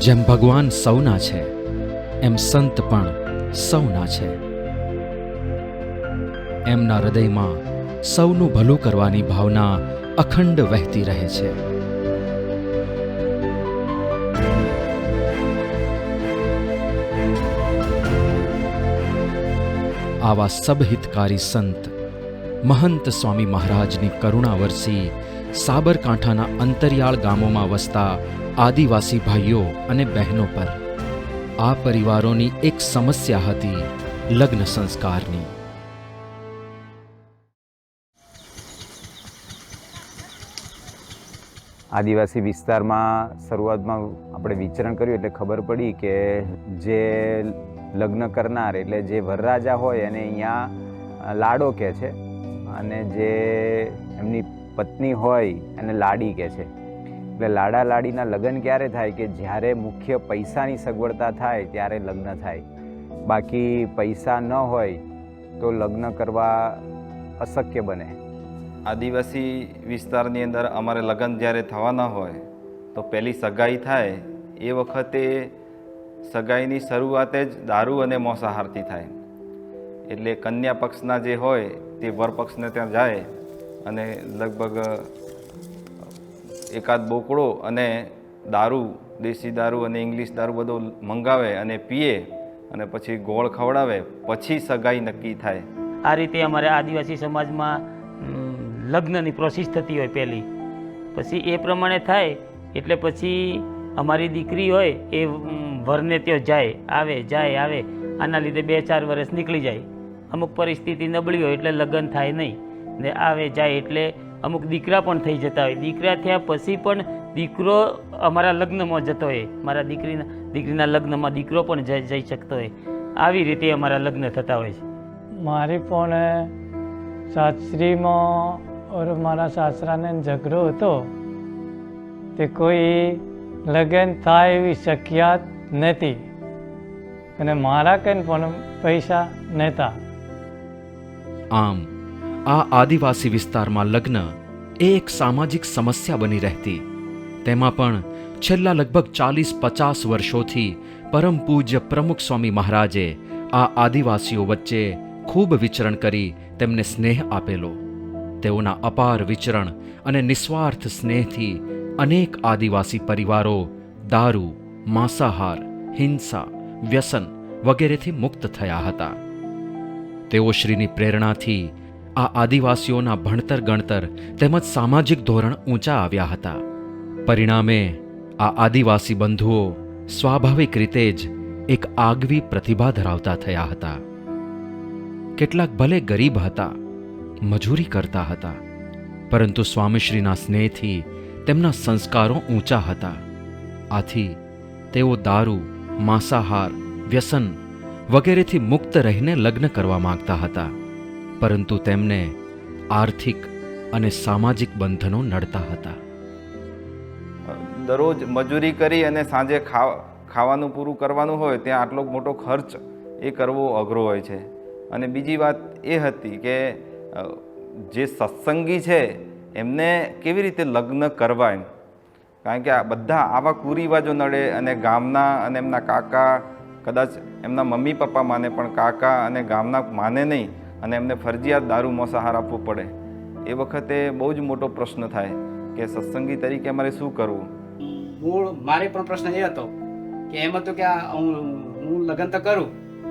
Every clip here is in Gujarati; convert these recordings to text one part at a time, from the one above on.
જેમ ભગવાન સૌના છે એમ સંત પણ સૌના છે. એમના હૃદયમાં સૌનું ભલું કરવાની ભાવના અખંડ વહેતી રહે છે. આવા સબહિતકારી સંત મહંત સ્વામી મહારાજની કરુણા વરસી સાબરકાંઠાના અંતરિયાળ ગામોમાં વસતા આદિવાસી ભાઈઓ અને બહેનો પર આ પરિવારોની એક સમસ્યા હતી લગ્ન સંસ્કારની. આદિવાસી વિસ્તારમાં શરૂઆતમાં આપણે વિચરણ કર્યું એટલે ખબર પડી કે જે લગ્ન કરનાર એટલે જે વરરાજા હોય એને અહીંયા લાડો કહે છે અને જે એમની પત્ની હોય એને લાડી કહે છે. એટલે લાડા લાડીના લગ્ન ક્યારે થાય કે જ્યારે મુખ્ય પૈસાની સગવડતા થાય ત્યારે લગ્ન થાય. બાકી પૈસા ન હોય તો લગ્ન કરવા અશક્ય બને. આદિવાસી વિસ્તારની અંદર અમારે લગ્ન જ્યારે થવાના હોય તો પહેલી સગાઈ થાય એ વખતે સગાઈની શરૂઆતે જ દારૂ અને માંસાહારથી થાય. એટલે કન્યા પક્ષના જે હોય તે વર પક્ષને ત્યાં જાય અને લગભગ એકાદ બોકડો અને દારૂ, દેશી દારૂ અને ઇંગ્લિશ દારૂ બધો મંગાવે અને પીએ અને પછી ગોળ ખવડાવે, પછી સગાઈ નક્કી થાય. આ રીતે અમારે આદિવાસી સમાજમાં લગ્નની પ્રોસેસ થતી હોય પહેલી, પછી એ પ્રમાણે થાય એટલે પછી અમારી દીકરી હોય એ વરને ત્યાં જાય આવે. આના લીધે 2-4 વર્ષ નીકળી જાય. અમુક પરિસ્થિતિ નબળી હોય એટલે લગ્ન થાય નહીં ને આવે જાય એટલે અમુક દીકરા પણ થઈ જતા હોય. દીકરા થયા પછી પણ દીકરો અમારા લગ્નમાં જતો હોય, મારા દીકરીના લગ્નમાં દીકરો પણ જઈ શકતો હોય. આવી રીતે અમારા લગ્ન થતા હોય છે. મારી પણ સાસરીમાં ઓર મારા સાસરાને ઝઘડો હતો તે કોઈ લગ્ન થાય એવી શક્યત નથી અને મારા કંઈ પણ પૈસા નહોતા. આમ આ આદિવાસી વિસ્તારમાં લગ્ન એ એક સામાજિક સમસ્યા બની રહેતી. તેમાં પણ છેલ્લા લગભગ 40-50 વર્ષોથી પરમ પૂજ્ય પ્રમુખ સ્વામી મહારાજે આ આદિવાસીઓ વચ્ચે ખૂબ વિચરણ કરી તેમને સ્નેહ આપેલો. તેઓના અપાર વિચરણ અને નિસ્વાર્થ સ્નેહથી અનેક આદિવાસી પરિવારો દારૂ, માંસાહાર, હિંસા, વ્યસન વગેરેથી મુક્ત થયા હતા. તેઓ શ્રીની પ્રેરણાથી આ આદિવાસીઓના ભણતર ગણતર તેમજ સામાજિક ધોરણ ઊંચા આવ્યા હતા. પરિણામે આ આદિવાસી બંધુઓ સ્વાભાવિક રીતે જ એક આગવી પ્રતિભા ધરાવતા થયા હતા. કેટલાક ભલે ગરીબ હતા, મજૂરી કરતા હતા, પરંતુ સ્વામીશ્રીના સ્નેહથી તેમના સંસ્કારો ઊંચા હતા. આથી તેઓ દારૂ, માંસાહાર, વ્યસન વગેરેથી મુક્ત રહીને લગ્ન કરવા માંગતા હતા, પરંતુ તેમને આર્થિક અને સામાજિક બંધનો નડતા હતા. દરરોજ મજૂરી કરી અને સાંજે ખાવાનું પૂરું કરવાનું હોય ત્યાં આટલો મોટો ખર્ચ એ કરવો અઘરો હોય છે. અને બીજી વાત એ હતી કે જે સત્સંગી છે એમને કેવી રીતે લગ્ન કરવા એમ, કારણ કે આ બધા આવા કુરિવાજો નડે અને ગામના અને એમના કાકા, કદાચ એમના મમ્મી પપ્પા માને પણ કાકા અને ગામના માને નહીં અને એમને ફરજિયાત દારૂ માંસાહાર આપવો પડે. એ વખતે બહુ જ મોટો પ્રશ્ન થાય કે સત્સંગી તરીકે અમારે શું કરવું. મારે પણ પ્રશ્ન એ હતો કે એમ હતું કે હું લગ્ન તો કરું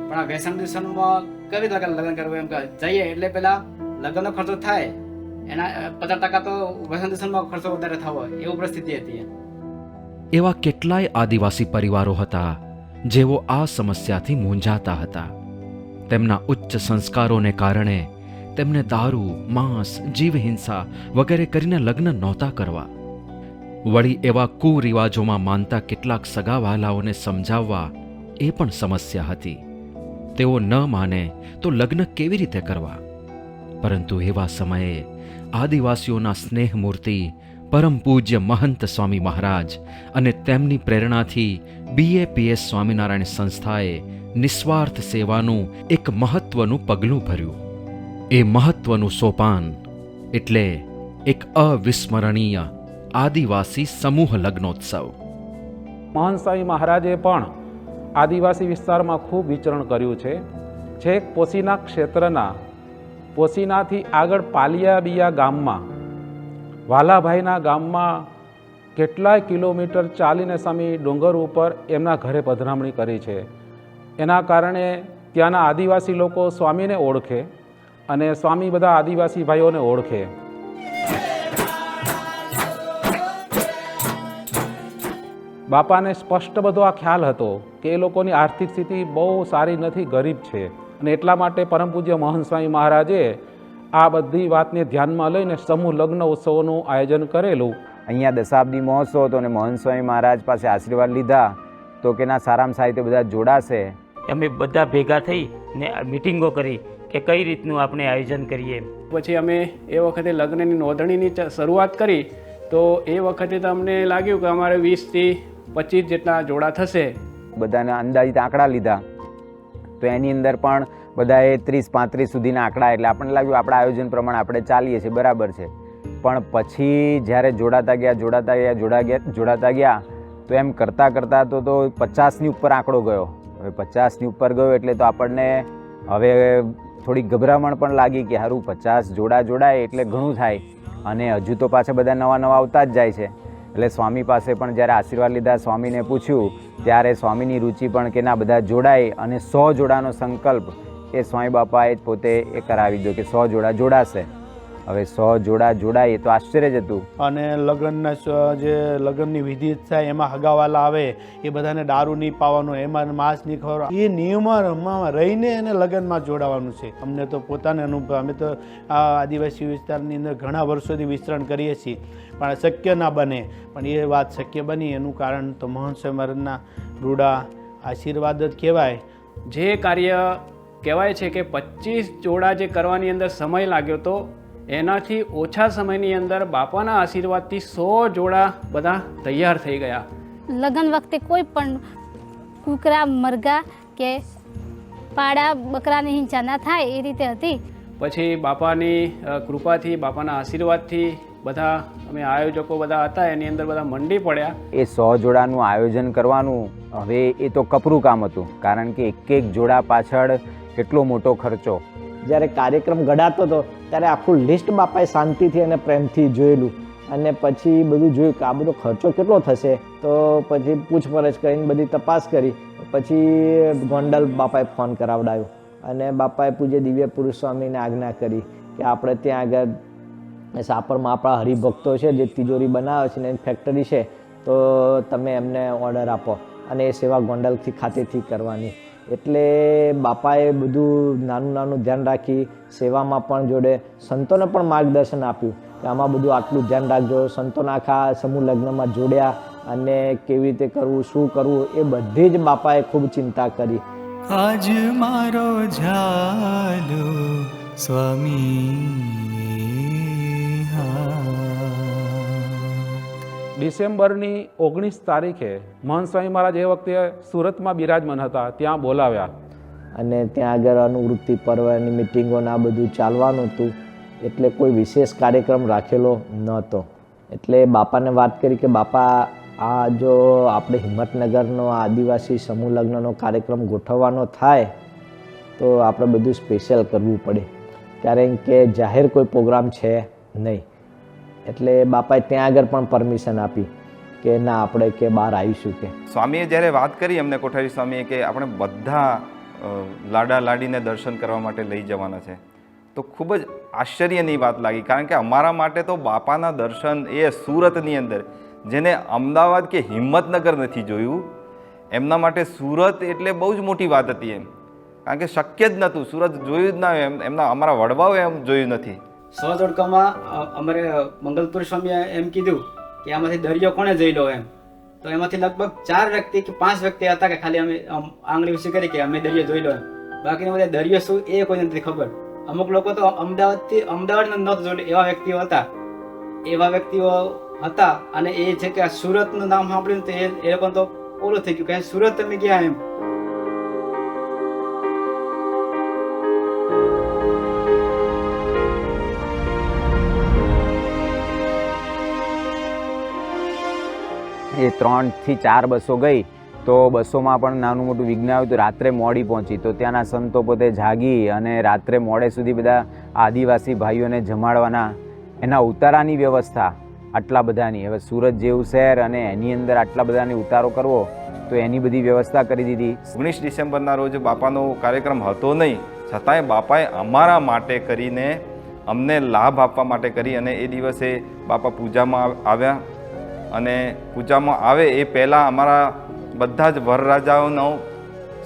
પણ આ વ્યસન દિવસમાં કેવી રીતે લગ્ન કરવું એમ કે જઈએ એટલે પેલા લગ્નનો ખર્ચો થાય એના 50% તો વ્યસન દિવસમાં ખર્ચો વધારે થવો એવું પરિસ્થિતિ હતી. એવા કેટલાય આદિવાસી પરિવારો હતા જેઓ આ સમસ્યાથી મૂંઝાતા હતા. તેમના ઉચ્ચ સંસ્કારોને કારણે તેમને દારૂ, માંસ, જીવહિંસા વગેરે કરીને લગ્ન નહોતા કરવા. વળી એવા કુરિવાજોમાં માનતા કેટલાક સગાવાલાઓને સમજાવવા એ પણ સમસ્યા હતી. તેઓ ન માને તો લગ્ન કેવી રીતે કરવા? પરંતુ એવા સમયે આદિવાસીઓના સ્નેહમૂર્તિ પરમ પૂજ્ય મહંત સ્વામી મહારાજ અને તેમની પ્રેરણાથી BAPS સ્વામિનારાયણ સંસ્થાએ નિસ્વાર્થ સેવાનું એક મહત્વનું પગલું ભર્યું. એ મહત્વનું સોપાન એટલે એક અવિસ્મરણીય આદિવાસી સમૂહ લગ્નોત્સવ. મહંત સ્વામી મહારાજે પણ આદિવાસી વિસ્તારમાં ખૂબ વિચરણ કર્યું છે. છેક પોશીના ક્ષેત્રના પોશીનાથી આગળ પાલિયાબિયા ગામમાં વાલાભાઈના ગામમાં કેટલાય કિલોમીટર ચાલીને સ્વામી ડુંગર ઉપર એમના ઘરે પધરામણી કરી છે. એના કારણે ત્યાંના આદિવાસી લોકો સ્વામીને ઓળખે અને સ્વામી બધા આદિવાસી ભાઈઓને ઓળખે. બાપાને સ્પષ્ટ બધો આ ખ્યાલ હતો કે એ લોકોની આર્થિક સ્થિતિ બહુ સારી નથી, ગરીબ છે, અને એટલા માટે પરમ પૂજ્ય મહંત સ્વામી મહારાજે આ બધી વાતને ધ્યાનમાં લઈને સમૂહ લગ્ન ઉત્સવોનું આયોજન કરેલું. અહીંયા દશાબ્દી મહોત્સવ હતો અને મહંત સ્વામી મહારાજ પાસે આશીર્વાદ લીધા તો કે ના સારામાં સારી રીતે બધા જોડાશે. અમે બધા ભેગા થઈ ને મિટિંગો કરી કે કઈ રીતનું આપણે આયોજન કરીએ. પછી અમે એ વખતે લગ્નની નોંધણીની શરૂઆત કરી તો એ વખતે તો અમને લાગ્યું કે અમારે 20થી 25 જેટલા જોડા થશે. બધાના અંદાજિત આંકડા લીધા તો એની અંદર પણ બધાએ 30-35 સુધીના આંકડા, એટલે આપણને લાગ્યું આપણા આયોજન પ્રમાણે આપણે ચાલીએ છીએ, બરાબર છે. પણ પછી જ્યારે જોડાતા ગયા તો એમ કરતાં કરતાં તો 50ની ઉપર આંકડો ગયો. હવે 50ની ઉપર ગયો એટલે તો આપણને હવે થોડી ગભરામણ પણ લાગી કે સારું 50 જોડા જોડાય એટલે ઘણું થાય, અને હજુ તો પાછા બધા નવા આવતા જ જાય છે. એટલે સ્વામી પાસે પણ જ્યારે આશીર્વાદ લીધા, સ્વામીને પૂછ્યું ત્યારે સ્વામીની રુચિ પણ કે ના બધા જોડાય, અને 100 જોડાનો સંકલ્પ એ સ્વામી બાપાએ જ પોતે એ કરાવી દો કે 100 જોડા જોડાશે. હવે 100 જોડા જોડાય એ તો આશ્ચર્ય જ હતું. અને લગ્નની વિધિ થાય એમાં હગાવાલા આવે એ બધાને દારૂ નહીં પાવાનો, એમાં માંસ નહીં ખવડાવવાનું, એ નિયમમાં રહીને એને લગ્નમાં જોડાવાનું છે. અમને તો પોતાને અનુભવ, અમે તો આ આદિવાસી વિસ્તારની અંદર ઘણા વર્ષોથી વિસ્તરણ કરીએ છીએ, પણ શક્ય ના બને. પણ એ વાત શક્ય બની એનું કારણ તો મહંત સ્વામી મહારાજના રૂડા આશીર્વાદ જ કહેવાય. જે કાર્ય કહેવાય છે કે 25 જોડા જે કરવાની અંદર સમય લાગ્યો તો એનાથી ઓછા સમયની અંદર બાપાના આશીર્વાદથી 100 જોડા બધા તૈયાર થઈ ગયા. લગ્ન વખતે કોઈ પણ કૂકરા, મરઘા કે પાડા, બકરાની હિંસા ના થાય એ રીતે હતી. પછી બાપાની કૃપાથી, બાપાના આશીર્વાદથી બધા અમે આયોજકો બધા હતા એની અંદર બધા મંડી પડ્યા. એ 100 જોડાનું આયોજન કરવાનું હવે એ તો કપરું કામ હતું, કારણ કે એક જોડા પાછળ કેટલો મોટો ખર્ચો. જ્યારે કાર્યક્રમ ઘડાતો હતો ત્યારે આખું લિસ્ટ બાપાએ શાંતિથી અને પ્રેમથી જોયેલું, અને પછી બધું જોયું કે આ બધો ખર્ચો કેટલો થશે. તો પછી પૂછપરછ કરીને બધી તપાસ કરી. પછી ગોંડલ બાપાએ ફોન કરાવડાવ્યો અને બાપાએ પૂજ્ય દિવ્ય પુરુષ સ્વામીને આજ્ઞા કરી કે આપણે ત્યાં આગળ સાપરમાં આપણા હરિભક્તો છે જે તિજોરી બનાવે છે ને એની ફેક્ટરી છે, તો તમે એમને ઓર્ડર આપો અને એ સેવા ગોંડલથી ખાતેથી કરવાની. એટલે બાપાએ બધું નાનું ધ્યાન રાખી, સેવામાં પણ જોડે સંતોને પણ માર્ગદર્શન આપ્યું કે આમાં બધું આટલું ધ્યાન રાખજો. સંતોના આખા સમૂહ લગ્નમાં જોડ્યા અને કેવી રીતે કરવું, શું કરવું, એ બધી જ બાપાએ ખૂબ ચિંતા કરી. આજ મારો ઝાલો સ્વામી. ડિસેમ્બરની 19 તારીખે મહંત સ્વામી મહારાજ એ વખતે સુરતમાં બિરાજમાન હતા, ત્યાં બોલાવ્યા. અને ત્યાં આગળ અનુવૃત્તિ પર્વની મિટિંગોને આ બધું ચાલવાનું હતું, એટલે કોઈ વિશેષ કાર્યક્રમ રાખેલો નહોતો. એટલે બાપાને વાત કરી કે બાપા આ જો આપણે હિંમતનગરનો આદિવાસી સમૂહ લગ્નનો કાર્યક્રમ ગોઠવવાનો થાય તો આપણે બધું સ્પેશિયલ કરવું પડે, કારણ કે જાહેર કોઈ પ્રોગ્રામ છે નહીં. એટલે બાપાએ ત્યાં આગળ પણ પરમિશન આપી કે ના આપણે કે બહાર આવીશું. કે સ્વામીએ જ્યારે વાત કરી અમને કોઠારી સ્વામીએ કે આપણે બધા લાડા લાડીને દર્શન કરવા માટે લઈ જવાના છે, તો ખૂબ જ આશ્ચર્યની વાત લાગી. કારણ કે અમારા માટે તો બાપાના દર્શન એ સુરતની અંદર, જેને અમદાવાદ કે હિંમતનગર નથી જોયું, એમના માટે સુરત એટલે બહુ જ મોટી વાત હતી એમ. કારણ કે શક્ય જ નહોતું, સુરત જોયું જ ના હોય, એમના અમારા વડવાઓએ એમ જોયું નથી. 100 જોડકામાં અમારે મંગલપુર સ્વામીએ એમ કીધું કે આમાંથી દરિયો કોણે જોઈ લો એમ. તો એમાંથી લગભગ 4 વ્યક્તિ કે 5 વ્યક્તિ હતા કે ખાલી અમે આંગળી ઊંચી કરી કે અમે દરિયો જોઈ લો એમ. બાકીના બધા દરિયો શું એ કોઈને નથી ખબર. અમુક લોકો તો અમદાવાદ નહોતું જોયું એવા વ્યક્તિઓ હતા. અને એ છે કે આ સુરતનું નામ સાંભળ્યું તો એ લોકો તો ઓલું થઈ ગયું કે સુરત તમે ગયા એમ. એ 3 થી 4 બસો ગઈ તો બસોમાં પણ નાનું મોટું વિઘ્ન આવ્યું તો રાત્રે મોડી પહોંચી. તો ત્યાંના સંતો પોતે જાગી અને રાત્રે મોડે સુધી બધા આદિવાસી ભાઈઓને જમાડવાના, એના ઉતારાની વ્યવસ્થા આટલા બધાની. હવે સુરત જેવું શહેર અને એની અંદર આટલા બધાની ઉતારો કરવો તો એની બધી વ્યવસ્થા કરી દીધી. 19 ડિસેમ્બરના રોજ બાપાનો કાર્યક્રમ હતો નહીં, છતાંય બાપાએ અમારા માટે કરીને, અમને લાભ આપવા માટે કરી અને એ દિવસે બાપા પૂજામાં આવ્યા. અને પૂજામાં આવે એ પહેલાં અમારા બધા જ વરરાજાઓનો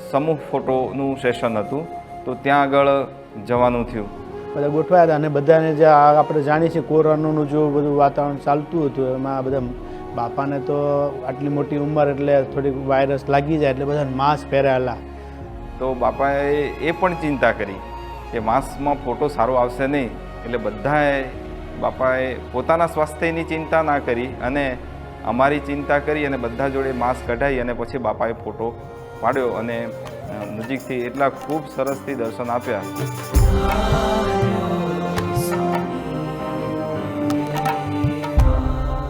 સમૂહ ફોટોનું સેશન હતું, તો ત્યાં આગળ જવાનું થયું. બધા ગોઠવાયા હતા અને બધાને જે આપણે જાણીએ છીએ કોરોનાનું જો બધું વાતાવરણ ચાલતું હતું એમાં બધા બાપાને તો આટલી મોટી ઉંમર એટલે થોડીક વાયરસ લાગી જાય એટલે બધાને માસ્ક પહેરાયેલા. તો બાપાએ એ પણ ચિંતા કરી કે માસ્કમાં ફોટો સારો આવશે નહીં, એટલે બધાએ બાપાએ પોતાના સ્વાસ્થ્યની ચિંતા ના કરી અને અમારી ચિંતા કરી અને બધા જોડે માસ્ક કઢાવી અને પછી બાપાએ ફોટો પાડ્યો અને નજીકથી એટલા ખૂબ સરસથી દર્શન આપ્યા.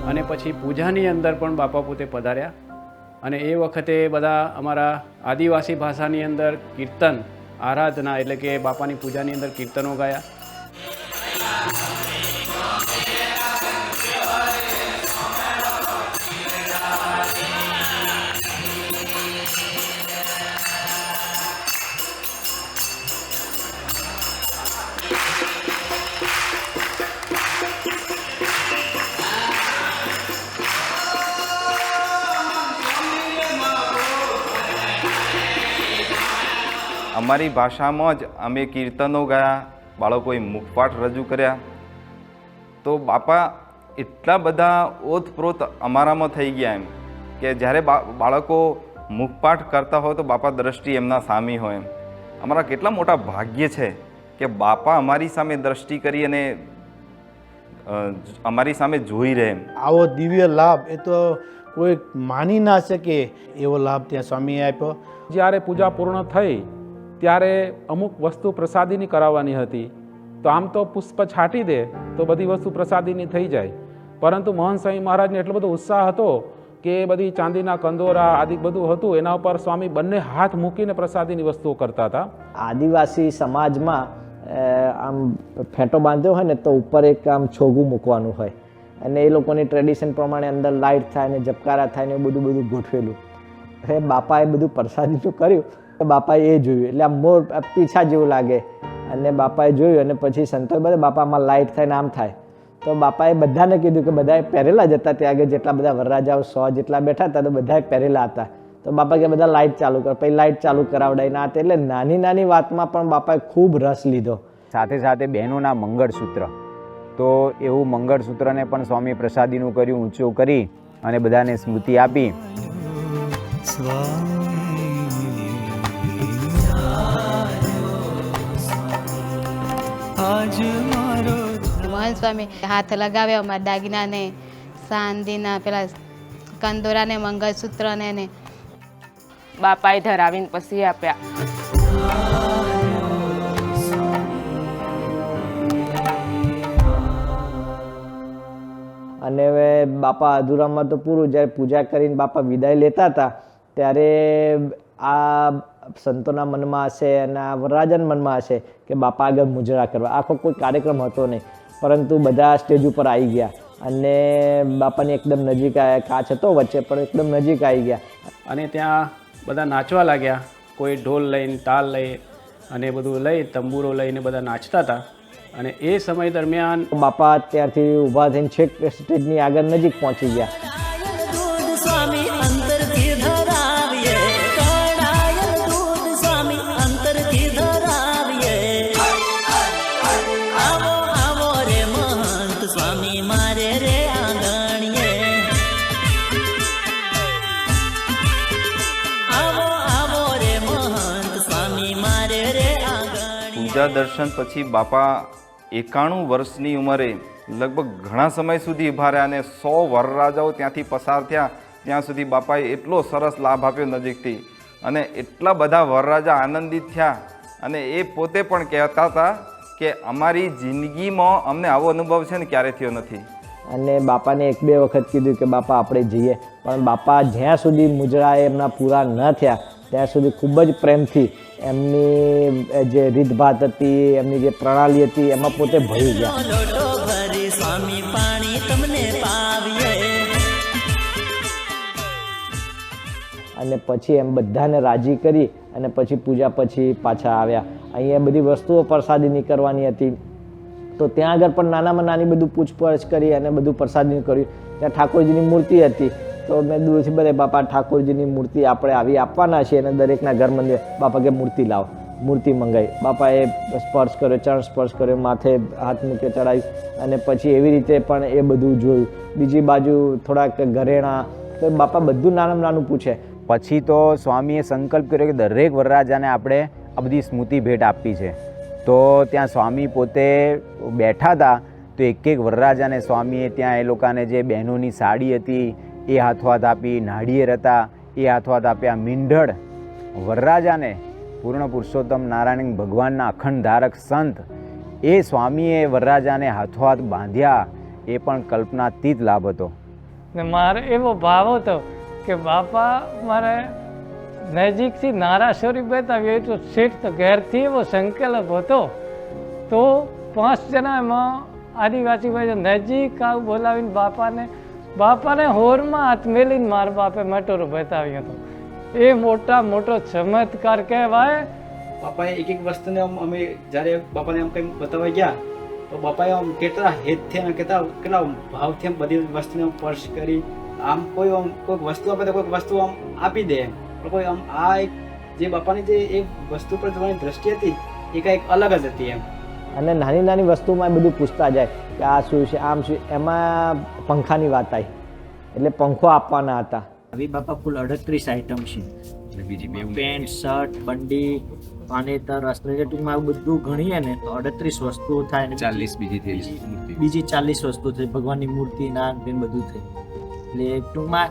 અને પછી પૂજાની અંદર પણ બાપા પોતે પધાર્યા અને એ વખતે બધા અમારા આદિવાસી ભાષાની અંદર કીર્તન આરાધના એટલે કે બાપાની પૂજાની અંદર કીર્તનો ગાયા. અમારી ભાષામાં જ અમે કીર્તનો ગાયા, બાળકોએ મુખપાઠ રજૂ કર્યા. તો બાપા એટલા બધા ઓતપ્રોત અમારામાં થઈ ગયા એમ કે જ્યારે બાળકો મુખપાઠ કરતા હોય તો બાપા દ્રષ્ટિ એમના સામી હોય એમ. અમારા કેટલા મોટા ભાગ્ય છે કે બાપા અમારી સામે દ્રષ્ટિ કરી અને અમારી સામે જોઈ રહે એમ. આવો દિવ્ય લાભ એ તો કોઈ માની ના શકે એવો લાભ ત્યાં સ્વામીએ આપ્યો. જ્યારે પૂજા પૂર્ણ થઈ ત્યારે અમુક વસ્તુ પ્રસાદીની કરાવવાની હતી. તો આમ તો પુષ્પ છાંટી દે તો બધી વસ્તુ પ્રસાદીની થઈ જાય, પરંતુ મહંત સ્વામી મહારાજને એટલો બધો ઉત્સાહ હતો કે બધી ચાંદીના કંદોરા આદિ બધું હતું એના ઉપર સ્વામી બંને હાથ મૂકીને પ્રસાદીની વસ્તુઓ કરતા હતા. આદિવાસી સમાજમાં આમ ફેંટો બાંધ્યો હોય ને તો ઉપર એક આમ છોગું મૂકવાનું હોય અને એ લોકોની ટ્રેડિશન પ્રમાણે અંદર લાઇટ થાય ને જબકારા થાય ને બધું ગોઠવેલું. હવે બાપાએ બધું પ્રસાદીનું કર્યું તો બાપાએ એ જોયું એટલે આમ મોર પીછા જેવું લાગે અને બાપાએ જોયું અને પછી સંતોષ બધા બાપામાં લાઇટ થાય ને આમ થાય. તો બાપાએ બધાને કીધું કે બધાએ પહેરેલા જ હતા, ત્યાં આગળ જેટલા બધા વરરાજાઓ 100 જેટલા બેઠા હતા તો બધાએ પહેરેલા હતા. તો બાપા કે બધા લાઇટ ચાલુ કર, પછી લાઇટ ચાલુ કરાવડાવીને આ એટલે નાની નાની વાતમાં પણ બાપાએ ખૂબ રસ લીધો. સાથે સાથે બહેનોના મંગળસૂત્ર, તો એવું મંગળસૂત્રને પણ સ્વામી પ્રસાદીનું કર્યું, ઊંચું કરી અને બધાને સ્મૃતિ આપી. મહંત સ્વામી હાથ લગાવ્યા અમારા દાગીનાને, ચાંદીના પેલા કંદોરાને, મંગળસૂત્રને ને બાપાએ ધરાવીને પછી આપ્યા. અને હવે બાપા અધૂરામાં તો પૂરું. જ્યારે પૂજા કરીને બાપા વિદાય લેતા હતા ત્યારે આ સંતોના મનમાં હશે અને આ વરરાજાના મનમાં હશે કે બાપા આગળ મુજરા કરવા. આખો કોઈ કાર્યક્રમ હતો નહીં, પરંતુ બધા સ્ટેજ ઉપર આવી ગયા અને બાપાની એકદમ નજીક આવ્યા. કાચ હતો વચ્ચે પણ એકદમ નજીક આવી ગયા અને ત્યાં બધા નાચવા લાગ્યા. કોઈ ઢોલ લઈને, તાલ લઈ અને બધું લઈ, તંબુરો લઈને બધા નાચતા હતા. અને એ સમય દરમિયાન બાપા ત્યારથી ઊભા થઈને છેક સ્ટેજની આગળ નજીક પહોંચી ગયા. પૂજા દર્શન પછી બાપા 91 વર્ષની ઉંમરે લગભગ ઘણા સમય સુધી ઊભા રહ્યા અને 100 વરરાજાઓ ત્યાંથી પસાર થયા ત્યાં સુધી બાપાએ એટલો સરસ લાભ આપ્યો નજીકથી અને એટલા બધા વરરાજા આનંદિત થયા. અને એ પોતે પણ કહેતા હતા કે અમારી જિંદગીમાં અમને આવો અનુભવ છે ને ક્યારે થયો નથી. અને બાપાને 1-2 વખત કીધું કે બાપા આપણે જઈએ, પણ બાપા જ્યાં સુધી મુજરા એમના પૂરા ન થયા ત્યાં સુધી ખૂબ જ પ્રેમથી એમની જે રીતભાત હતી, એમની જે પ્રણાલી હતી એમાં પોતે ભળી ગયા. સ્વામી પાણી તમને પાવીએ. અને પછી એમ બધાને રાજી કરી અને પછી પૂજા પછી પાછા આવ્યા. અહીંયા બધી વસ્તુઓ પ્રસાદીની કરવાની હતી, તો ત્યાં આગળ પણ નાનામાં નાની બધું પૂછપરછ કરી અને બધું પ્રસાદીનું કર્યું. ત્યાં ઠાકોરજીની મૂર્તિ હતી, તો મેં દૂરથી બધે બાપા ઠાકોરજીની મૂર્તિ આપણે આવી આપવાના છીએ અને દરેકના ઘર મંદિર બાપા કે મૂર્તિ લાવો. મૂર્તિ મંગાવી, બાપાએ સ્પર્શ કર્યો, ચરણ સ્પર્શ કર્યો, માથે હાથ મૂકે ચડાવ્યું અને પછી એવી રીતે પણ એ બધું જોયું. બીજી બાજુ થોડાક ઘરેણાં, તો બાપા બધું નાનામાં નાનું પૂછે. પછી તો સ્વામીએ સંકલ્પ કર્યો કે દરેક વરરાજાને આપણે આ બધી સ્મૃતિ ભેટ આપવી છે. તો ત્યાં સ્વામી પોતે બેઠા હતા, તો એક વરરાજાને સ્વામીએ ત્યાં એ લોકોને જે બહેનોની સાડી હતી એ હાથવાત આપી, નાળિયેર હતા એ હાથવાત આપ્યા. મીંઢળ વરરાજાને પૂર્ણ પુરુષોત્તમ નારાયણ ભગવાનના અખંડ ધારક સંત એ સ્વામીએ વરરાજાને હાથવાત બાંધ્યા, એ પણ કલ્પનાતીત લાભ હતો. ને મારે એવો ભાવ હતો કે બાપા મારે નજીકથી નારાશ્વરી બતાવી, તો શેઠ ઘેરથી એવો સંકલ્પ હતો. તો 5 જણા એમાં આદિવાસી ભાઈ નજીક આવું બોલાવીને બાપાને હોરમાં હાથ મેલીને મારા બાપે મટોરો બતાવ્યો હતો. એ મોટો ચમત્કાર કહેવાય. બાપાએ એક વસ્તુને અમે જ્યારે બાપાને આમ કંઈ બતાવવા ગયા તો બાપાએ આમ કેટલા હેતથી અને કેટલા ભાવથી આમ બધી વસ્તુને સ્પર્શ કરી. આમ કોઈક વસ્તુ આપે તો કોઈક વસ્તુ આમ આપી દે, પણ કોઈ આમ આ એક જે બાપાની જે એક વસ્તુ પર જોવાની દ્રષ્ટિ હતી એ કંઈક અલગ જ હતી એમ. અને નાની નાની વસ્તુમાં બધું પૂછતા જાય કે આ શું છે, આમ શું. એમાં પંખાની વાત આવી, એટલે પંખો આપવાના હતા. આવી બાપા કુલ 38 આઈટમ છે. પેન્ટ, શર્ટ, બંડી, પાનેતર, અસ્ત્ર, ટૂંકમાં આવું બધું ગણીએ ને તો 38 વસ્તુઓ થાય ને 40 બીજી 40 વસ્તુ થઈ, ભગવાનની મૂર્તિ, નાન પેન બધું થઈ. એટલે ટૂંકમાં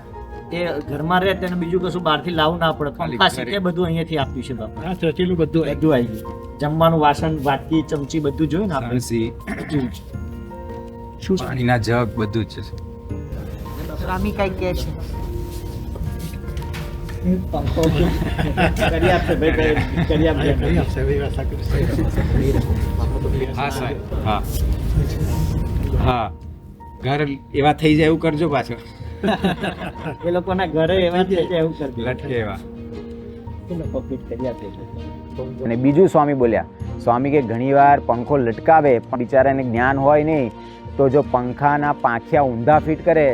એ ઘરમાં રહે તેને બીજું કશું બહારથી લાવવું ના પડે. પંખા સીટે બધું અહીંયાથી આપ્યું છે બાપા. બધું આવી ગયું. જમવાનું વાસણ, વાટકી, ચમચી બધું જોયું ને આપણે. પાણીના જગ બધું જ છે. સ્વામી કઈ કહે છે પંખો કરી આપશે ભાઈ, કરી આપશે. હા સાહેબ, હા હા, ઘર એવા થઈ જાય એવું કરજો પાછો. એ લોકોના ઘરે એવા થઈ જાય એવું કરજો, લટકે એવા. કરી આપે. અને બીજું સ્વામી બોલ્યા, સ્વામી કે ઘણીવાર પંખો લટકાવે પણ બિચારાને જ્ઞાન હોય નહીં, તો જો પંખાના પાંખિયા ઊંધા ફિટ કરે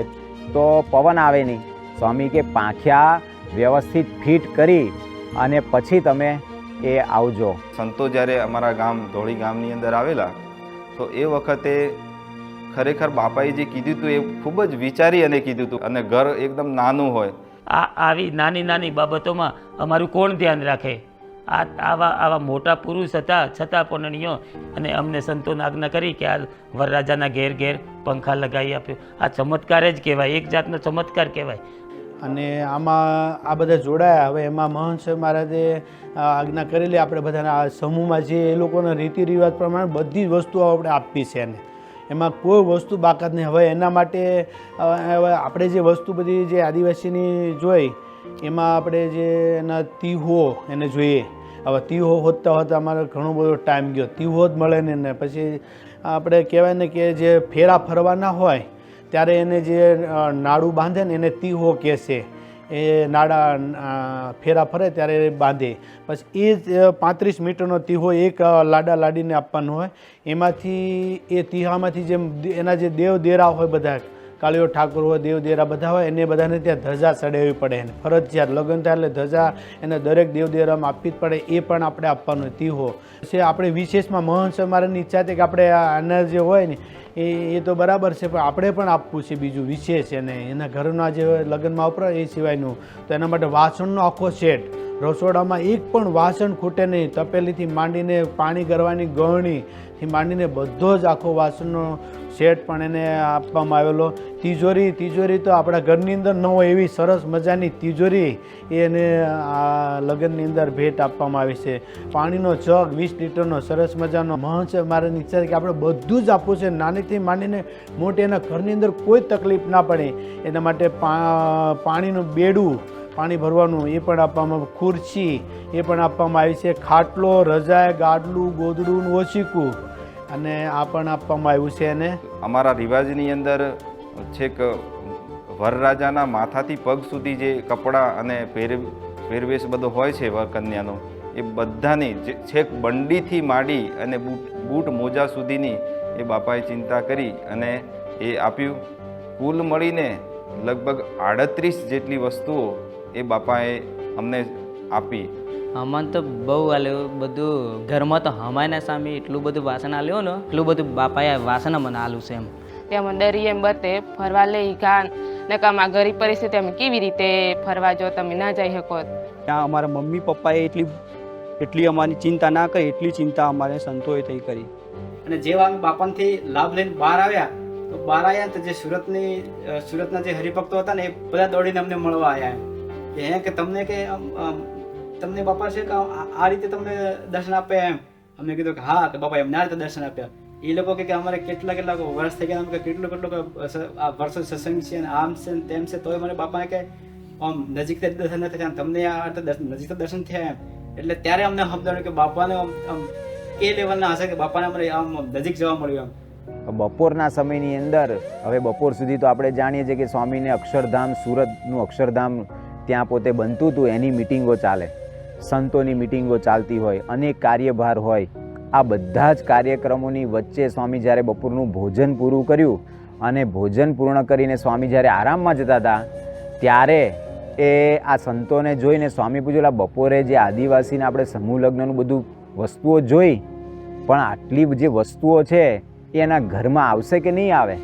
તો પવન આવે નહીં. સ્વામી કે પાંખિયા વ્યવસ્થિત ફિટ કરી અને પછી તમે એ આવજો. સંતો જ્યારે અમારા ગામ ધોળી ગામની અંદર આવેલા તો એ વખતે ખરેખર બાપાએ જે કીધું હતું એ ખૂબ જ વિચારી અને કીધું હતું. અને ઘર એકદમ નાનું હોય, આવી નાની નાની બાબતોમાં અમારું કોણ ધ્યાન રાખે? આવા મોટા પુરુષ હતા છતાં પણ અને અમને સંતોને આજ્ઞા કરી કે આ વરરાજાના ઘેર ઘેર પંખા લગાવી આપ્યો. આ ચમત્કાર જ કહેવાય, એક જાતનો ચમત્કાર કહેવાય. અને આમાં આ બધા જોડાયા. હવે એમાં મહંત સાહેબ મહારાજે આજ્ઞા કરેલી આપણે બધાના આ સમૂહમાં જે એ લોકોના રીતિ રિવાજ પ્રમાણે બધી જ વસ્તુઓ આપણે આપી છે એને. એમાં કોઈ વસ્તુ બાકાત નહીં. હવે એના માટે આપણે જે વસ્તુ બધી જે આદિવાસીની જોઈ એમાં આપણે જે એના તીહો એને જોઈએ. હવે તીહો હોતા હોતા અમારે ઘણો બધો ટાઈમ ગયો, તીહો જ મળે ને. પછી આપણે કહેવાય ને કે જે ફેરા ફરવાના હોય ત્યારે એને જે નાડું બાંધે ને એને તીહો કહેશે. એ નાડા ફેરા ફરે ત્યારે બાંધે. પછી એ જ 35 મીટરનો તીહો એક લાડા લાડીને આપવાનો હોય. એમાંથી એ તીહામાંથી જેમ એના જે દેવ દેરા હોય બધા, કાળીઓ ઠાકોર હોય, દેવ દેરા બધા હોય, એને બધાને ત્યાં ધજા ચડાવવી પડે. એને ફરજિયાત લગ્ન થાય એટલે ધજા એને દરેક દેવ દેરામાં આપવી જ પડે. એ પણ આપણે આપવાનું તીહો છે. આપણે વિશેષમાં મહંત મારાની ઈચ્છા હતી કે આપણે આના જે હોય ને એ તો બરાબર છે, પણ આપણે પણ આપવું છે બીજું વિશેષ. એને એના ઘરના જે લગ્નમાં વપરાય એ સિવાયનું. તો એના માટે વાસણનો આખો સેટ. રસોડામાં એક પણ વાસણ ખૂટે નહીં. તપેલીથી માંડીને પાણી ગરવાની ગળણીથી માંડીને બધો જ આખો વાસણનો સેટ પણ એને આપવામાં આવેલો. તિજોરી તો આપણા ઘરની અંદર ન હોય એવી સરસ મજાની તિજોરી એને આ લગ્નની અંદર ભેટ આપવામાં આવી છે. પાણીનો જગ 20 લીટરનો સરસ મજાનો. મહંત છે મારે ઈચ્છા છે કે આપણે બધું જ આપવું છે, નાનીથી માંડીને મોટી, એના ઘરની અંદર કોઈ તકલીફ ના પડે એના માટે પાણીનું બેડું, પાણી ભરવાનું એ પણ આપવામાં, ખુરશી એ પણ આપવામાં આવી છે, ખાટલો, રજાઈ, ગાડલું, ગોદડું, ઓશીકું અને આ પણ આપવામાં આવ્યું છે. અને અમારા રિવાજની અંદર છેક વરરાજાના માથાથી પગ સુધી જે કપડાં અને પહેરવેશ બધો હોય છે વરકન્યાનો, એ બધાની છેક બંડીથી માંડી અને બૂટ મોજા સુધીની એ બાપાએ ચિંતા કરી અને એ આપ્યું. કુલ મળીને લગભગ 38 જેટલી વસ્તુઓ એ બાપાએ અમને આપી. અમને તો બહુ આલ્યું બધું. ઘરમાં તો હમાયના સામે એટલું બધું વાસણ આલ્યો ને, એટલું બધું બાપાએ વાસણ મને આલું છે. એમ ત્યાં દરિયે બતે ફરવા લઈ ગાન ને કામાં ગરીબ પરિસ્થિતિ અમે કેવી રીતે ફરવા જો તમે ના જઈ શકો. ત્યાં અમારા મમ્મી પપ્પાએ એટલી અમારી ચિંતા ના કરી, એટલી ચિંતા અમારે સંતોએ થઈ કરી. અને જેવા અમે બાપાથી લાભ લઈને બહાર આવ્યા, તો બહાર આવ્યા તો જે સુરતના જે હરિભક્તો હતા ને એ બધા દોડીને અમને મળવા આવ્યા કે તમને તમને બાપા છે કે આ રીતે તમને દર્શન આપે એમ. અમને કીધું કે હા, કે બાપા એમને આ રીતે દર્શન આપ્યા. એ લોકો કે અમારે કેટલા વર્ષ થઈ ગયા, કેટલું આ વર્ષો સત્સંગ છે ને આમ છે ને તેમ છે, તોય મને બાપાએ કે આમ નજીકથી દર્શન નથી થયા, તમને આ નજીકથી દર્શન થયા એમ. એટલે ત્યારે અમને સમજાવ્યું કે બાપાને આમ કે લેવલના હશે કે બાપાને અમારે આમ નજીક જવા મળ્યું એમ. બપોરના સમયની અંદર, હવે બપોર સુધી તો આપણે જાણીએ છીએ કે સ્વામીને અક્ષરધામ, સુરતનું અક્ષરધામ ત્યાં પોતે બનતું હતું, એની મિટિંગો ચાલે, સંતોની મિટિંગો ચાલતી હોય, અનેક કાર્યભાર હોય. આ બધા જ કાર્યક્રમોની વચ્ચે સ્વામી જ્યારે બપોરનું ભોજન પૂરું કર્યું અને ભોજન પૂર્ણ કરીને સ્વામી જ્યારે આરામમાં જતા હતા, ત્યારે એ આ સંતોને જોઈને સ્વામી પૂછેલા, બપોરે જે આદિવાસીને આપણે સમૂહ લગ્નનું બધું વસ્તુઓ જોઈ, પણ આટલી જે વસ્તુઓ છે એ એના ઘરમાં આવશે કે નહીં આવે?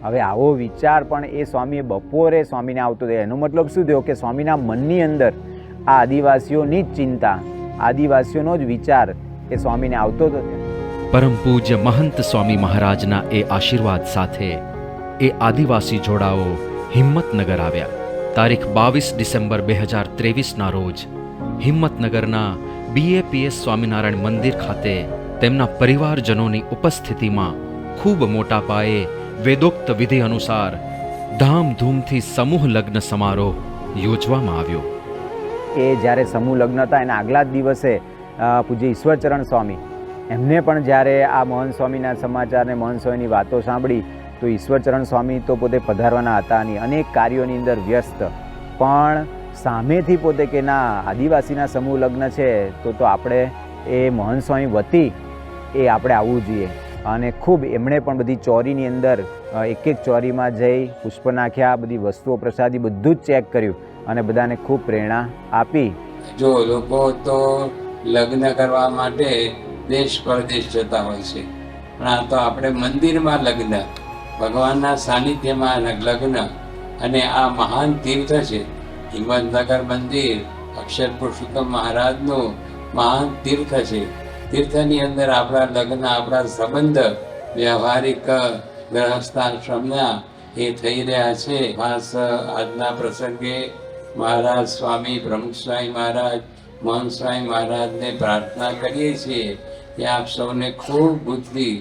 હવે આવો વિચાર પણ એ સ્વામીએ બપોરે સ્વામીને આવતો થયો. એનો મતલબ શું થયો કે સ્વામીના મનની અંદર આ આદિવાસીઓની જ ચિંતા, આદિવાસીઓનો જ વિચાર એ સ્વામીને આવતો હતો. પરમ પૂજ્ય મહંત સ્વામી મહારાજના એ આશીર્વાદ સાથે એ આદિવાસી જોડાઓ હિંમતનગર આવ્યા. તારીખ 22 ડિસેમ્બર 2023ના રોજ હિંમતનગરના BAPS સ્વામિનારાયણ મંદિર ખાતે તેમના પરિવારજનોની ઉપસ્થિતિમાં ખૂબ મોટા પાયે વેદોક્ત વિધિ અનુસાર ધામધૂમથી સમૂહ લગ્ન સમારોહ યોજવામાં આવ્યો. એ જ્યારે સમૂહ લગ્ન હતા એના આગલા જ દિવસે પૂજ્ય ઈશ્વરચરણ સ્વામી, એમને પણ જ્યારે આ મહંત સ્વામીના સમાચાર ને મહંત સ્વામીની વાતો સાંભળી, તો ઈશ્વરચરણ સ્વામી તો પોતે પધારવાના હતા નહીં, અનેક કાર્યોની અંદર વ્યસ્ત, પણ સામેથી પોતે કે ના આદિવાસીના સમૂહ લગ્ન છે તો આપણે એ મહંત સ્વામી વતી એ આપણે આવવું જોઈએ. અને ખૂબ એમણે પણ બધી ચોરીની અંદર એક ચોરીમાં જઈ પુષ્પ નાખ્યા, બધી વસ્તુઓ પ્રસાદી બધું જ ચેક કર્યું અને બધાને ખૂબ પ્રેરણા આપી. જો લોકો તો લગ્ન કરવા માટે દેશ પરદેશ જતા હોય છે, પણ આ તો આપણે મંદિરમાં લગ્ન, ભગવાનના સાનિધ્યમાં લગ્ન, અને આ મહાન તીર્થ છે હિંમતનગર મંદિર, અક્ષર પુરુષોત્તમ મહારાજનું મહાન તીર્થ છે. તીર્થની અંદર આપણા લગ્ન, આપણા સંબંધ વ્યવહારિક ગ્રહસ્થાશ્રમના એ થઈ રહ્યા છે. ખાસ આજના પ્રસંગે મહારાજ સ્વામી પ્રમુખ સ્વામી મહારાજ, મહંત સ્વામી મહારાજને પ્રાર્થના કરીએ છીએ કે આપ સૌને ખૂબ બુદ્ધિ,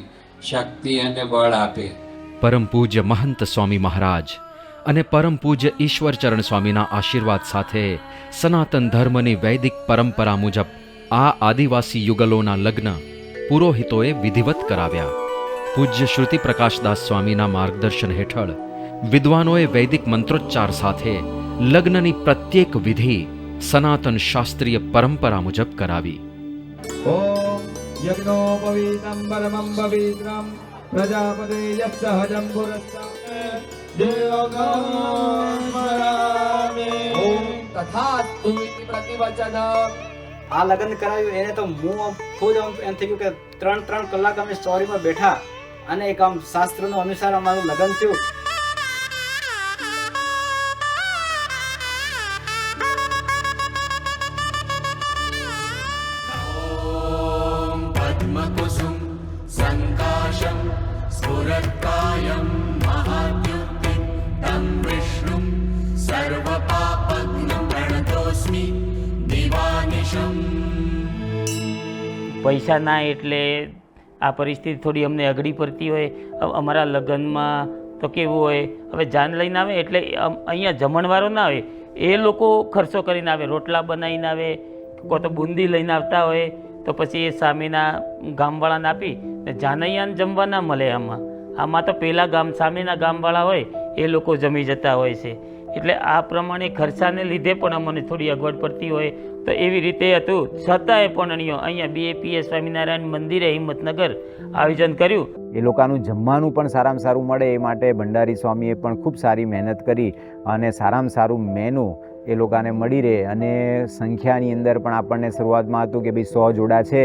શક્તિ અને બળ આપે. પરમ પૂજ્ય મહંત સ્વામી મહારાજ અને પરમ પૂજ્ય ઈશ્વરચરણ સ્વામીના આશીર્વાદ સાથે સનાતન ધર્મની વૈદિક પરંપરા મુજબ આ આદિવાસી યુગલોના લગ્ન પુરોહિતોએ વિધિવત કરાવ્યા. પૂજ્ય શ્રુતિ પ્રકાશદાસ સ્વામીના માર્ગદર્શન હેઠળ વિદ્વાનોએ વૈદિક મંત્રોચ્ચાર સાથે લગ્નની પ્રત્યેક વિધિ સનાતન શાસ્ત્રીય પરંપરા મુજબ કરાવી. ઓમ યજ્ઞોપવીતમ પરમં પવિત્રમ પ્રજાપતે યત્સહજં પુરસ્તા દેવગણમરામે ઓમ તથાસ્તુ ઇતિ પ્રતિવચન. આ લગ્ન કરાવ્યું એને તો હું ખુદ એમ થઈ ગયું કે 3 કલાક અમે ચોરીમાં બેઠા અને એક આમ શાસ્ત્રનો અનુસાર અમારું લગ્ન થયું. પદ્મકુસુમ સંકાશમ स्फुरत्कायं महाद्युक्तिं तं विष्णुं सर्वपापघ्नं प्रणतोऽस्मि दिवानिशम्। પૈસા ના એટલે આ પરિસ્થિતિ થોડી અમને અઘરી પડતી હોય. અમારા લગ્નમાં તો કેવું હોય, હવે જાન લઈને આવે એટલે અહીંયા જમણવારો ના હોય, એ લોકો ખર્ચો કરીને આવે, રોટલા બનાવીને આવે, કોઈ તો બુંદી લઈને આવતા હોય તો પછી એ સામેના ગામવાળાને આપી ને જાનૈયાને જમવા ના મળે. આમાં તો પહેલાં સામેના ગામવાળા હોય એ લોકો જમી જતા હોય છે. એટલે આ પ્રમાણે ખર્ચાને લીધે પણ અમને થોડી અગવડ પડતી હોય. તો એવી રીતે હતું. છતાંય પણ અહીંયા BAPS સ્વામિનારાયણ મંદિરે હિંમતનગર આયોજન કર્યું. એ લોકોનું જમવાનું પણ સારામાં સારું મળે એ માટે ભંડારી સ્વામીએ પણ ખૂબ સારી મહેનત કરી અને સારામાં સારું મેનુ એ લોકોને મળી રહે. અને સંખ્યાની અંદર પણ આપણને શરૂઆતમાં હતું કે ભાઈ 100 જોડા છે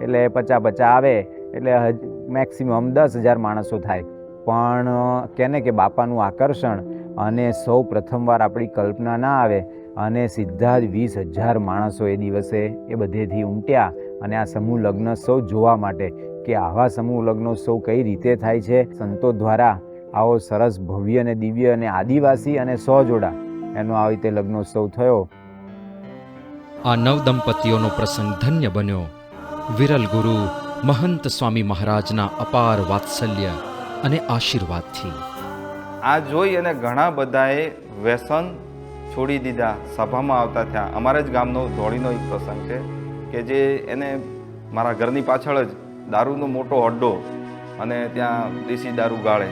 એટલે 50 આવે એટલે મેક્સિમમ 10,000 માણસો થાય. પણ કહે કે બાપાનું આકર્ષણ અને સૌ પ્રથમવાર આપણી કલ્પના ના આવે અને સીધા જ 20,000 માણસો એ દિવસે એ બધેથી ઉમટ્યા અને આ સમૂહ લગ્ન સૌ જોવા માટે કે આવા સમૂહ લગ્નોત્સવ કઈ રીતે થાય છે. સંતો દ્વારા આવો સરસ ભવ્ય અને દિવ્ય અને આદિવાસી અને 100 જોડા એનો આવી રીતે લગ્નોત્સવ થયો. આ નવ દંપતીઓનો પ્રસંગ ધન્ય બન્યો વિરલ ગુરુ મહંત સ્વામી મહારાજના અપાર વાત્સલ્ય અને આશીર્વાદથી. આ જોઈ અને ઘણા બધાએ વ્યસન છોડી દીધા, સભામાં આવતા થયા. અમારા જ ગામનો ધોળીનો એક પ્રસંગ છે કે જે એને મારા ઘરની પાછળ જ દારૂનો મોટો અડ્ડો અને ત્યાં દેશી દારૂ ગાળે.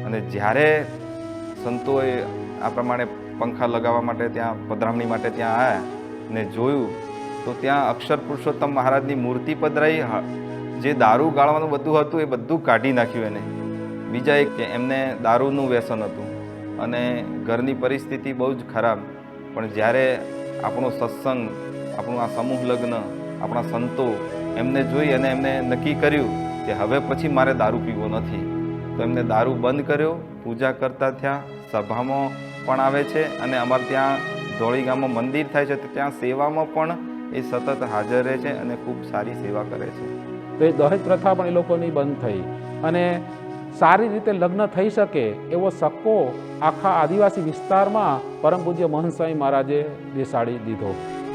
અને જ્યારે સંતોએ આ પ્રમાણે પંખા લગાવવા માટે ત્યાં પધરામણી માટે ત્યાં આવ્યા ને જોયું તો ત્યાં અક્ષર પુરુષોત્તમ મહારાજની મૂર્તિ પધરાઈ. જે દારૂ ગાળવાનું બધું હતું એ બધું કાઢી નાખ્યું એને. બીજા એક કે એમને દારૂનું વ્યસન હતું અને ઘરની પરિસ્થિતિ બહુ જ ખરાબ. પણ જ્યારે આપણો સત્સંગ, આપણું આ સમૂહ લગ્ન, આપણા સંતો એમને જોઈ અને એમને નક્કી કર્યું કે હવે પછી મારે દારૂ પીવો નથી. તો એમને દારૂ બંધ કર્યો, પૂજા કરતા થયા, સભામાં પણ આવે છે અને અમારે ત્યાં ધોળી ગામમાં મંદિર થાય છે તો ત્યાં સેવામાં પણ એ સતત હાજર રહે છે અને ખૂબ સારી સેવા કરે છે. તો એ દહેજ પ્રથા પણ એ લોકોની બંધ થઈ અને સારી રીતે લગ્ન થઈ શકે એવો સક્કો આખા આદિવાસી વિસ્તારમાં પરમ પૂજ્ય મહંત સ્વામી મહારાજે બેસાડી દીધો.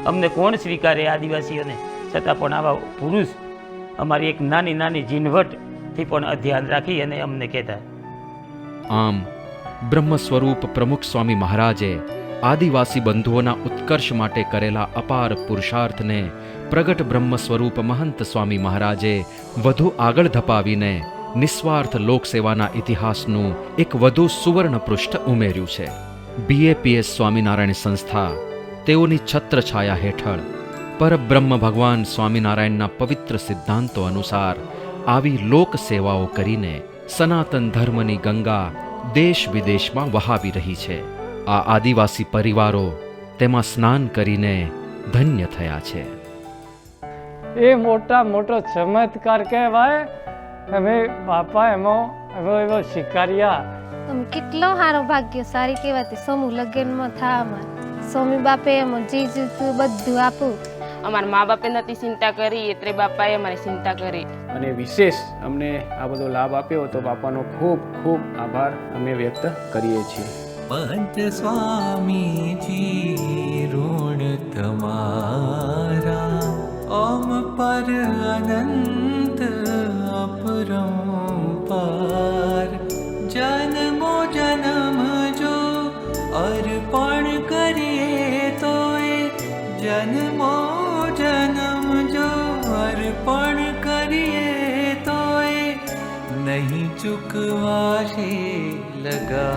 અમને કોણ સ્વીકારે આદિવાસીઓને, છતાં પણ આવા પુરુષ અમારી એક નાની નાની ઝીણવટથી પણ ધ્યાન રાખી અને અમને કહેતા. આમ બ્રહ્મ સ્વરૂપ પ્રમુખ સ્વામી મહારાજે આદિવાસી બંધુઓના ઉત્કર્ષ માટે કરેલા અપાર પુરુષાર્થને પ્રગટ બ્રહ્મ સ્વરૂપ મહંત સ્વામી મહારાજે વધુ આગળ ધપાવીને નિસ્વાર્થ લોકસેવાના ઇતિહાસનું એક વધુ સુવર્ણ પૃષ્ઠ ઉમેર્યું છે. BAPS સ્વામિનારાયણ સંસ્થા તેઓની છત્રછાયા હેઠળ પરબ્રહ્મ ભગવાન સ્વામિનારાયણના પવિત્ર સિદ્ધાંતો અનુસાર આવી લોક સેવાઓ કરીને સનાતન ધર્મની ગંગા દેશ વિદેશમાં વહાવી રહી છે. આ આદિવાસી પરિવારો તેમાં સ્નાન કરીને ધન્ય થયા છે. એ મોટો ચમત્કાર કહેવાય. અમે બાપા એવો શિકાર્યા. કેટલો સારો ભાગ્યશાળી કહેવાતી સમૂહ લગ્નમાં થા. સ્વામી બાપે એમ જી જીતું બધું આપું. અમારા મા બાપે નથી ચિંતા કરી એટલે બાપાએ અમારી ચિંતા કરી. અને વિશેષ અમને આ બધો લાભ આપ્યો તો બાપાનો ખૂબ ખૂબ આભાર અમે વ્યક્ત કરીએ છીએ. મહંત સ્વામીજી ઋણ તમારા ઓમ પર અનંત अपरंपार जन्मो जन्म जो अर्पण करिए तो जन्मो जन्म जो अर्पण करिए तो नहीं चुकवाशे लगा.